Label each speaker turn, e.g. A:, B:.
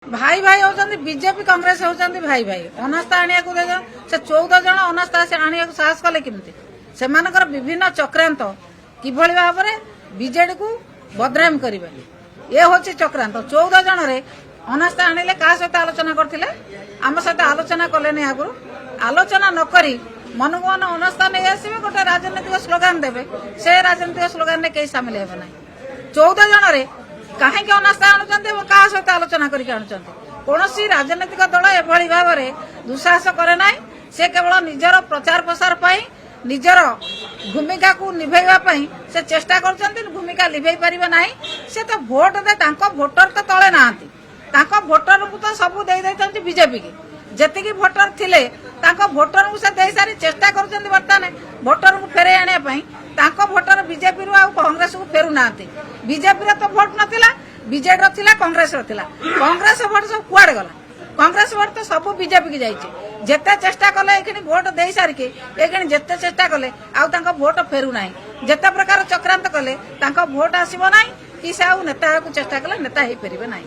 A: भाई भाई होचंदी बीजेपी कांग्रेस होचंदी भाई भाई अनास्था आनिया को देखो से 14 जन अनास्था से आनिया को साहस कले किमती से मानकर विभिन्न चक्रांत किभଳି भाबरे बीजेडी को बदनाम करिवे ये होची चक्रांत 14 जन रे अनास्था आनिले का सहित आलोचना करथिले आम सहित आलोचना कले नै आगु आलोचना न करी मन को मन अनास्था नै आसीबे गोटे राजनीतिक स्लोगान देबे से राजनीतिक स्लोगान ने केही शामिल हेबे नै 14 जन रे कहीं अनास्था आणुचंती क्या सहित आलोचना करके आणुचंती कौनसी राजनीतिक दल एभली भाव में दुस्साहस करे ना से केवल निजर प्रचार प्रसार पाई निजर भूमिका को निभैवा पाई से चेष्टा करचंती भूमिका निभै परिबे नाही से तो भोट दे तांको भोटर तो तळे नांती तांको भोटर को तो सब दे दैतंती बीजेपी की जेतिकी भोटर थिले तांको भोटर को से दे सारी चेष्टा करचंती वर्तमान भोटर को फेरे आने पाई तांको भोटर बीजेपी रु आ कांग्रेस को फेरु नांती बीजेपी रे तो भोट नथिला बीजेडी रो थिला कांग्रेस रो थिला कांग्रेस भोट सब कुआडे गला कांग्रेस भोट तो सब बीजेपी की जाइछे जेते चेष्टा कले एखनी भोट देई सारी के एखनी जेते चेष्टा कले आ तांको भोट फेरु नाही जेते प्रकार चक्रांत कले तांको भोट आसीबो नाही कि से आ नेता को चेष्टा कले नेता हे फेरिबे नाही।